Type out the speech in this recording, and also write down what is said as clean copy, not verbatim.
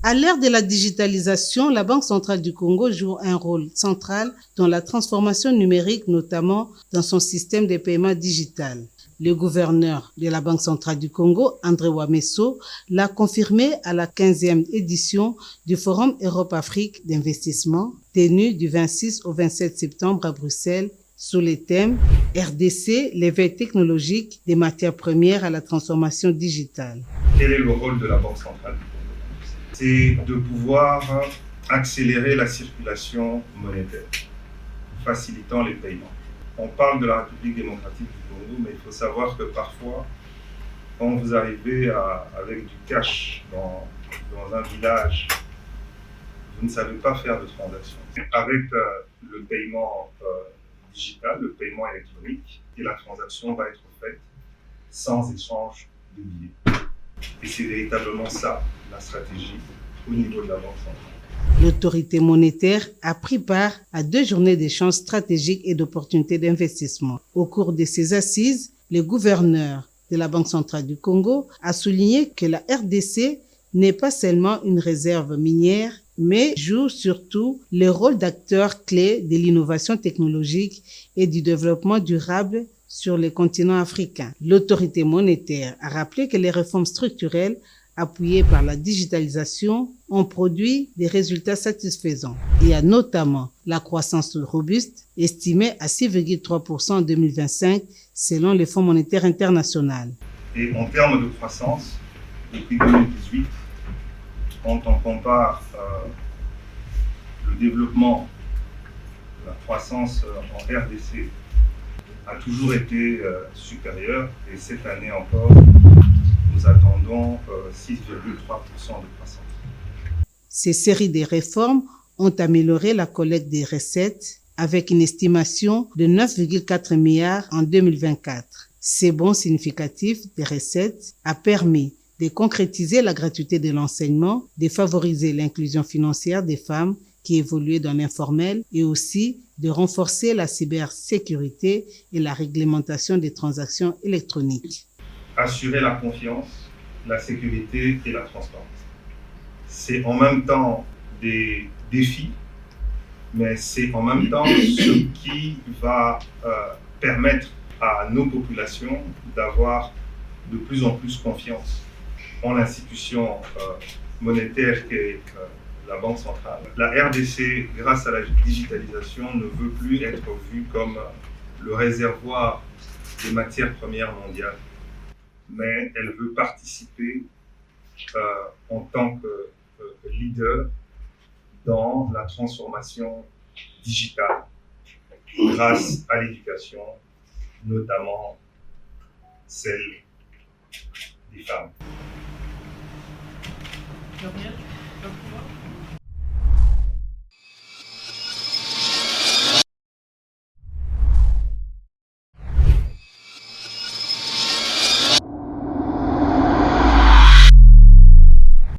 À l'ère de la digitalisation, la Banque centrale du Congo joue un rôle central dans la transformation numérique, notamment dans son système de paiement digital. Le gouverneur de la Banque centrale du Congo, André Wameso, l'a confirmé à la 15e édition du Forum Europe-Afrique d'investissement, tenu du 26 au 27 septembre à Bruxelles, sous le thème RDC, l'éveil technologique des matières premières à la transformation digitale. Quel est le rôle de la Banque centrale? C'est de pouvoir accélérer la circulation monétaire, facilitant les paiements. On parle de la République démocratique du Congo, mais il faut savoir que parfois, quand vous arrivez avec du cash dans un village, vous ne savez pas faire de transactions. Avec le paiement digital, le paiement électronique, et la transaction va être faite sans échange de billets. Et c'est véritablement ça, la stratégie au niveau de la Banque centrale. L'autorité monétaire a pris part à 2 journées d'échanges stratégiques et d'opportunités d'investissement. Au cours de ces assises, le gouverneur de la Banque centrale du Congo a souligné que la RDC n'est pas seulement une réserve minière, mais joue surtout le rôle d'acteur clé de l'innovation technologique et du développement durable sur le continent africain. L'autorité monétaire a rappelé que les réformes structurelles appuyées par la digitalisation ont produit des résultats satisfaisants. Il y a notamment la croissance robuste, estimée à 6,3% en 2025 selon le Fonds monétaire international. Et en termes de croissance, depuis 2018, quand on compare le développement, la croissance en RDC a toujours été supérieur, et cette année encore, nous attendons 6,3% de croissance. Ces séries de réformes ont amélioré la collecte des recettes avec une estimation de 9,4 milliards en 2024. Ces bons significatifs des recettes a permis de concrétiser la gratuité de l'enseignement, de favoriser l'inclusion financière des femmes qui évoluaient dans l'informel et aussi de renforcer la cybersécurité et la réglementation des transactions électroniques. Assurer la confiance, la sécurité et la transparence. C'est en même temps des défis, mais c'est en même temps ce qui va permettre à nos populations d'avoir de plus en plus confiance en l'institution monétaire qu'est la Banque centrale. La RDC, grâce à la digitalisation, ne veut plus être vue comme le réservoir des matières premières mondiales, mais elle veut participer en tant que leader dans la transformation digitale grâce à l'éducation, notamment celle des femmes. Gabriel, tu vas pouvoir